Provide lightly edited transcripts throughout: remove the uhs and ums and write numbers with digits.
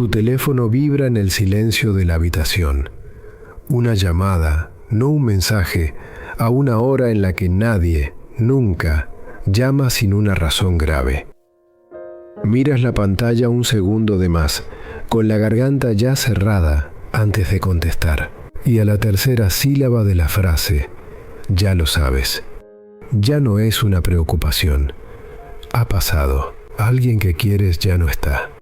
Tu teléfono vibra en el silencio de la habitación. Una llamada, no un mensaje, a una hora en la que nadie, nunca, llama sin una razón grave. Miras la pantalla un segundo de más, con la garganta ya cerrada antes de contestar. Y a la tercera sílaba de la frase, ya lo sabes. Ya no es una preocupación. Ha pasado. Alguien que quieres ya no está.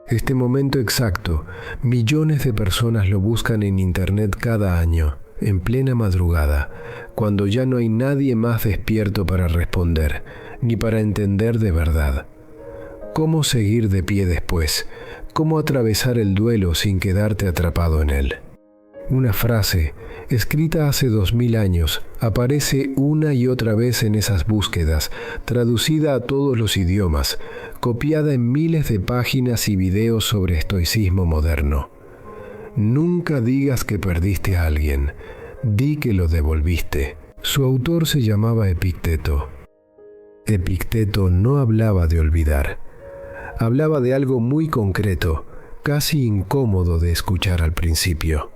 Este momento exacto, millones de personas lo buscan en internet cada año, en plena madrugada, cuando ya no hay nadie más despierto para responder, ni para entender de verdad. ¿Cómo seguir de pie después? ¿Cómo atravesar el duelo sin quedarte atrapado en él? Una frase, escrita hace 2000 años, aparece una y otra vez en esas búsquedas, traducida a todos los idiomas, copiada en miles de páginas y videos sobre estoicismo moderno. Nunca digas que perdiste a alguien, di que lo devolviste. Su autor se llamaba Epicteto. Epicteto no hablaba de olvidar. Hablaba de algo muy concreto, casi incómodo de escuchar al principio.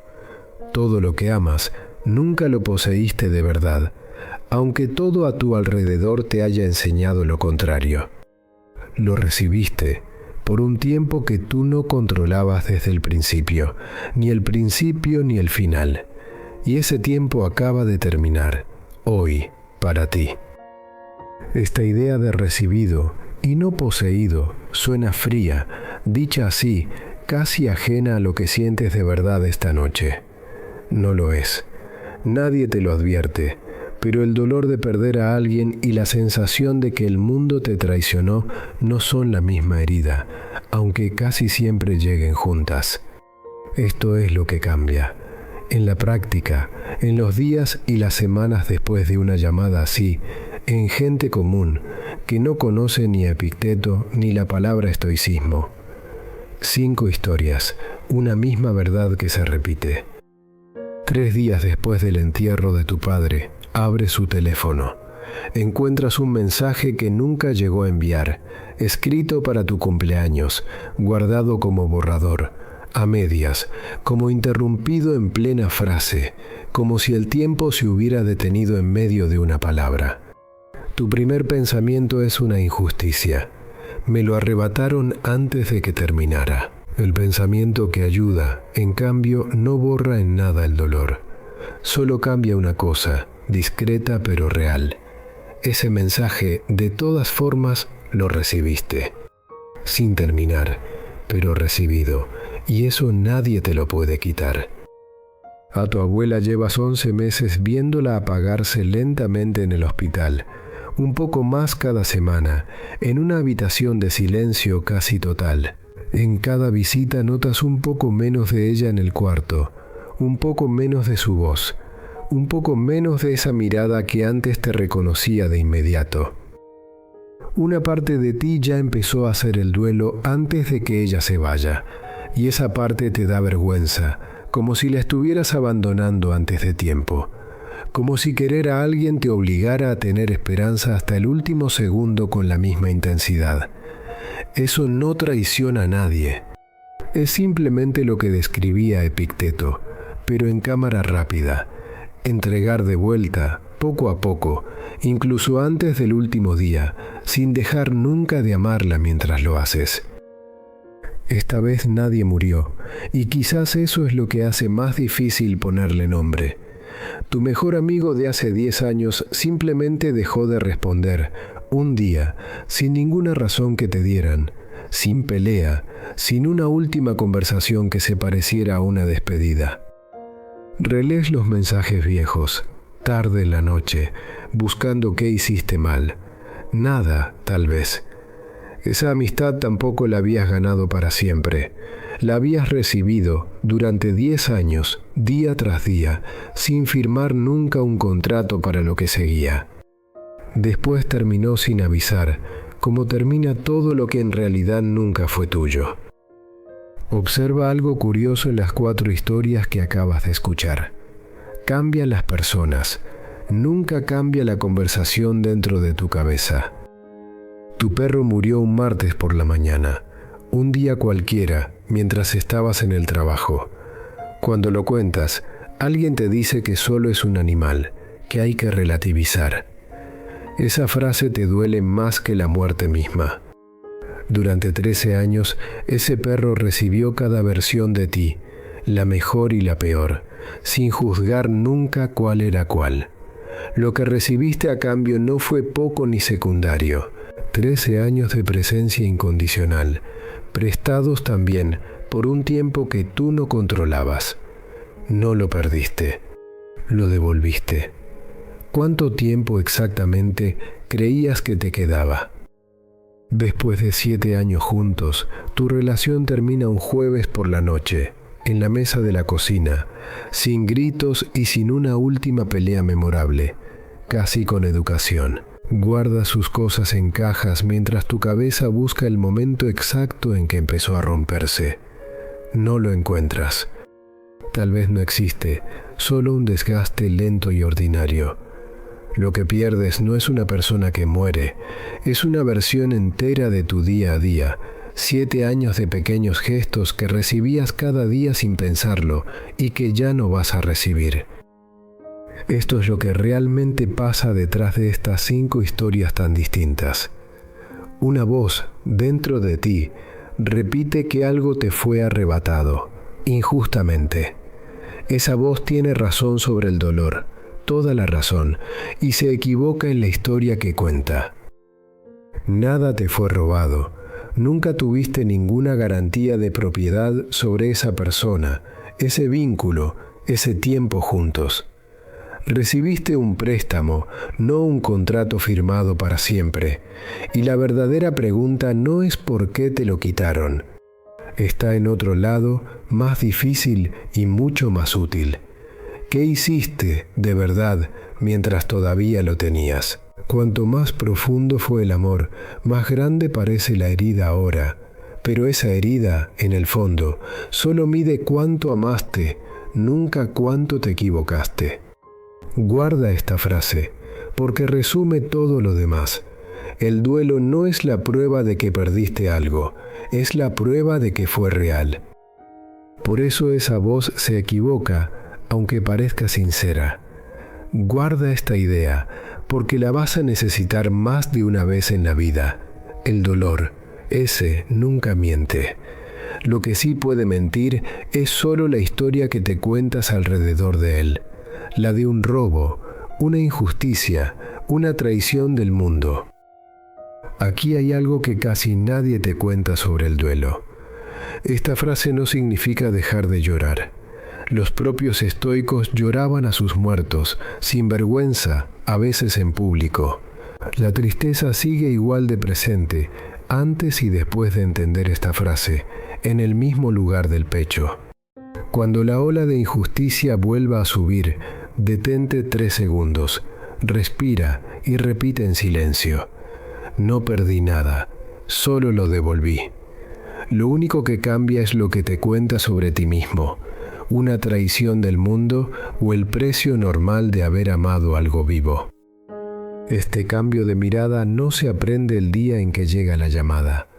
Todo lo que amas, nunca lo poseíste de verdad, aunque todo a tu alrededor te haya enseñado lo contrario. Lo recibiste por un tiempo que tú no controlabas desde el principio ni el final. Y ese tiempo acaba de terminar, hoy, para ti. Esta idea de recibido y no poseído suena fría, dicha así, casi ajena a lo que sientes de verdad esta noche. No lo es. Nadie te lo advierte, pero el dolor de perder a alguien y la sensación de que el mundo te traicionó no son la misma herida, aunque casi siempre lleguen juntas. Esto es lo que cambia. En la práctica, en los días y las semanas después de una llamada así, en gente común, que no conoce ni a Epicteto ni la palabra estoicismo. 5 historias, una misma verdad que se repite. 3 días después del entierro de tu padre, abres su teléfono. Encuentras un mensaje que nunca llegó a enviar, escrito para tu cumpleaños, guardado como borrador, a medias, como interrumpido en plena frase, como si el tiempo se hubiera detenido en medio de una palabra. Tu primer pensamiento es una injusticia. Me lo arrebataron antes de que terminara. El pensamiento que ayuda, en cambio, no borra en nada el dolor. Solo cambia una cosa, discreta pero real. Ese mensaje, de todas formas, lo recibiste. Sin terminar, pero recibido, y eso nadie te lo puede quitar. A tu abuela llevas 11 meses viéndola apagarse lentamente en el hospital, un poco más cada semana, en una habitación de silencio casi total. En cada visita notas un poco menos de ella en el cuarto, un poco menos de su voz, un poco menos de esa mirada que antes te reconocía de inmediato. Una parte de ti ya empezó a hacer el duelo antes de que ella se vaya, y esa parte te da vergüenza, como si la estuvieras abandonando antes de tiempo, como si querer a alguien te obligara a tener esperanza hasta el último segundo con la misma intensidad. Eso no traiciona a nadie. Es simplemente lo que describía Epicteto, pero en cámara rápida. Entregar de vuelta, poco a poco, incluso antes del último día, sin dejar nunca de amarla mientras lo haces. Esta vez nadie murió, y quizás eso es lo que hace más difícil ponerle nombre. Tu mejor amigo de hace 10 años simplemente dejó de responder, un día, sin ninguna razón que te dieran, sin pelea, sin una última conversación que se pareciera a una despedida. Relees los mensajes viejos, tarde en la noche, buscando qué hiciste mal. Nada, tal vez. Esa amistad tampoco la habías ganado para siempre. La habías recibido durante 10 años, día tras día, sin firmar nunca un contrato para lo que seguía. Después terminó sin avisar, como termina todo lo que en realidad nunca fue tuyo. Observa algo curioso en las 4 historias que acabas de escuchar. Cambian las personas, nunca cambia la conversación dentro de tu cabeza. Tu perro murió un martes por la mañana. Un día cualquiera, mientras estabas en el trabajo. Cuando lo cuentas, alguien te dice que solo es un animal, que hay que relativizar. Esa frase te duele más que la muerte misma. Durante 13 años, ese perro recibió cada versión de ti, la mejor y la peor, sin juzgar nunca cuál era cuál. Lo que recibiste a cambio no fue poco ni secundario. 13 años de presencia incondicional, prestados también por un tiempo que tú no controlabas. No lo perdiste, lo devolviste. ¿Cuánto tiempo exactamente creías que te quedaba? Después de 7 años juntos, tu relación termina un jueves por la noche, en la mesa de la cocina, sin gritos y sin una última pelea memorable, casi con educación. Guarda sus cosas en cajas mientras tu cabeza busca el momento exacto en que empezó a romperse. No lo encuentras. Tal vez no existe, solo un desgaste lento y ordinario. Lo que pierdes no es una persona que muere, es una versión entera de tu día a día, 7 años de pequeños gestos que recibías cada día sin pensarlo y que ya no vas a recibir. Esto es lo que realmente pasa detrás de estas 5 historias tan distintas. Una voz dentro de ti repite que algo te fue arrebatado, injustamente. Esa voz tiene razón sobre el dolor, toda la razón, y se equivoca en la historia que cuenta. Nada te fue robado, nunca tuviste ninguna garantía de propiedad sobre esa persona, ese vínculo, ese tiempo juntos. Recibiste un préstamo, no un contrato firmado para siempre, y la verdadera pregunta no es por qué te lo quitaron. Está en otro lado, más difícil y mucho más útil. ¿Qué hiciste, de verdad, mientras todavía lo tenías? Cuanto más profundo fue el amor, más grande parece la herida ahora. Pero esa herida, en el fondo, solo mide cuánto amaste, nunca cuánto te equivocaste. Guarda esta frase, porque resume todo lo demás. El duelo no es la prueba de que perdiste algo, es la prueba de que fue real. Por eso esa voz se equivoca, aunque parezca sincera. Guarda esta idea, porque la vas a necesitar más de una vez en la vida. El dolor, ese nunca miente. Lo que sí puede mentir es solo la historia que te cuentas alrededor de él. La de un robo, una injusticia, una traición del mundo. Aquí hay algo que casi nadie te cuenta sobre el duelo. Esta frase no significa dejar de llorar. Los propios estoicos lloraban a sus muertos, sin vergüenza, a veces en público. La tristeza sigue igual de presente, antes y después de entender esta frase, en el mismo lugar del pecho. Cuando la ola de injusticia vuelva a subir, detente 3 segundos, respira y repite en silencio. No perdí nada, solo lo devolví. Lo único que cambia es lo que te cuenta sobre ti mismo, una traición del mundo o el precio normal de haber amado algo vivo. Este cambio de mirada no se aprende el día en que llega la llamada.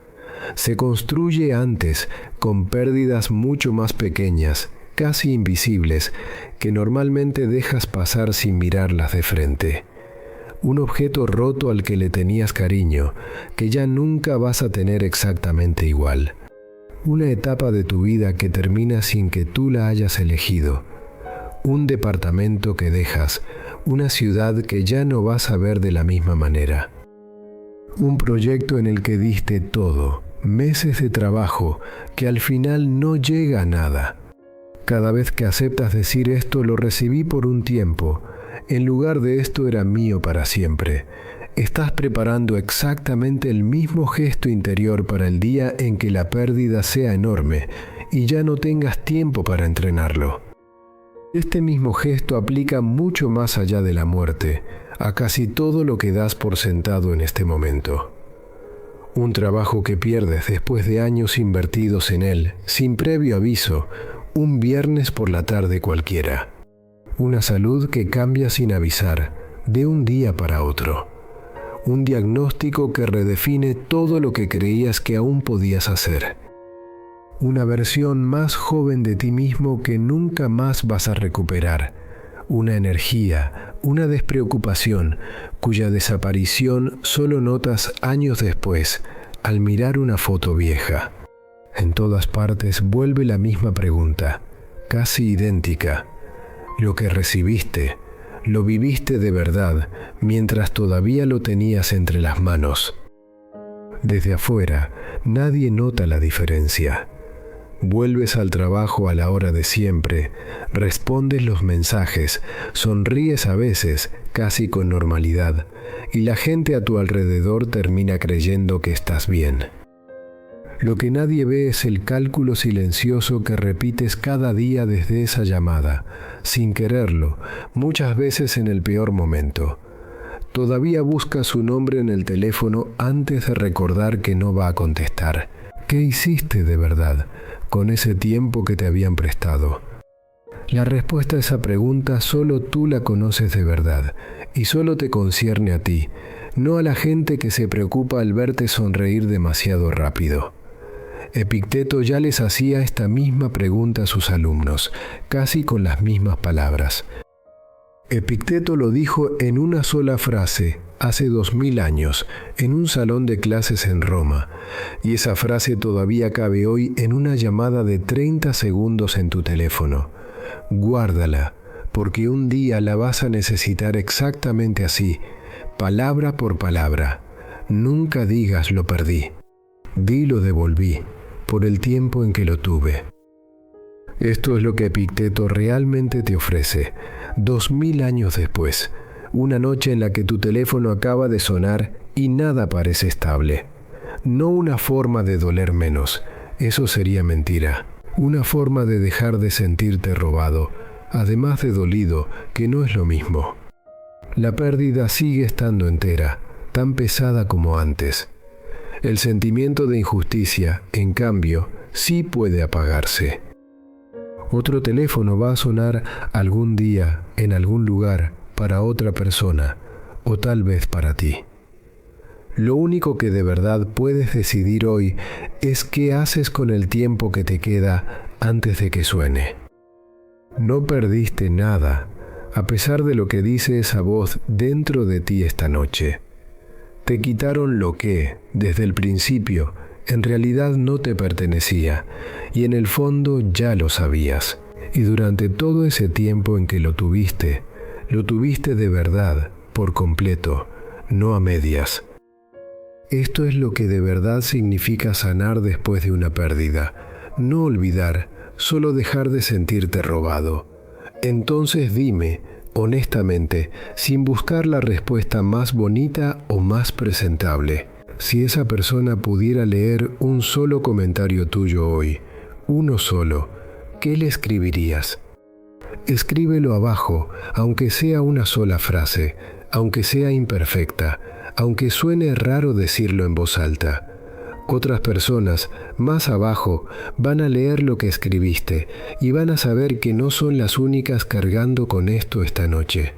Se construye antes, con pérdidas mucho más pequeñas, casi invisibles, que normalmente dejas pasar sin mirarlas de frente. Un objeto roto al que le tenías cariño, que ya nunca vas a tener exactamente igual. Una etapa de tu vida que termina sin que tú la hayas elegido. Un departamento que dejas, una ciudad que ya no vas a ver de la misma manera. Un proyecto en el que diste todo, meses de trabajo, que al final no llega a nada. Cada vez que aceptas decir esto, lo recibí por un tiempo. En lugar de esto era mío para siempre. Estás preparando exactamente el mismo gesto interior para el día en que la pérdida sea enorme y ya no tengas tiempo para entrenarlo. Este mismo gesto aplica mucho más allá de la muerte, a casi todo lo que das por sentado en este momento. Un trabajo que pierdes después de años invertidos en él, sin previo aviso, un viernes por la tarde cualquiera. Una salud que cambia sin avisar, de un día para otro. un diagnóstico que redefine todo lo que creías que aún podías hacer. Una versión más joven de ti mismo que nunca más vas a recuperar. Una energía, una despreocupación, cuya desaparición solo notas años después, al mirar una foto vieja. En todas partes vuelve la misma pregunta, casi idéntica. Lo que recibiste, lo viviste de verdad, mientras todavía lo tenías entre las manos. Desde afuera, nadie nota la diferencia. Vuelves al trabajo a la hora de siempre, respondes los mensajes, sonríes a veces, casi con normalidad, y la gente a tu alrededor termina creyendo que estás bien. Lo que nadie ve es el cálculo silencioso que repites cada día desde esa llamada, sin quererlo, muchas veces en el peor momento. Todavía buscas su nombre en el teléfono antes de recordar que no va a contestar. ¿Qué hiciste de verdad con ese tiempo que te habían prestado? La respuesta a esa pregunta solo tú la conoces de verdad y solo te concierne a ti, no a la gente que se preocupa al verte sonreír demasiado rápido. Epicteto ya les hacía esta misma pregunta a sus alumnos, casi con las mismas palabras. Epicteto lo dijo en una sola frase, hace 2000 años, en un salón de clases en Roma, y esa frase todavía cabe hoy en una llamada de 30 segundos en tu teléfono. Guárdala, porque un día la vas a necesitar exactamente así, palabra por palabra. Nunca digas lo perdí. Di lo devolví, por el tiempo en que lo tuve. Esto es lo que Epicteto realmente te ofrece, 2000 años después, una noche en la que tu teléfono acaba de sonar y nada parece estable. No una forma de doler menos, eso sería mentira. Una forma de dejar de sentirte robado, además de dolido, que no es lo mismo. La pérdida sigue estando entera, tan pesada como antes. El sentimiento de injusticia, en cambio, sí puede apagarse. Otro teléfono va a sonar algún día, en algún lugar, para otra persona, o tal vez para ti. Lo único que de verdad puedes decidir hoy es qué haces con el tiempo que te queda antes de que suene. No perdiste nada, a pesar de lo que dice esa voz dentro de ti esta noche. Te quitaron lo que, desde el principio, en realidad no te pertenecía, y en el fondo ya lo sabías. Y durante todo ese tiempo en que lo tuviste de verdad, por completo, no a medias. Esto es lo que de verdad significa sanar después de una pérdida. No olvidar, solo dejar de sentirte robado. Entonces dime, honestamente, sin buscar la respuesta más bonita o más presentable, si esa persona pudiera leer un solo comentario tuyo hoy, uno solo, ¿qué le escribirías? Escríbelo abajo, aunque sea una sola frase, aunque sea imperfecta, aunque suene raro decirlo en voz alta. Otras personas, más abajo, van a leer lo que escribiste y van a saber que no son las únicas cargando con esto esta noche.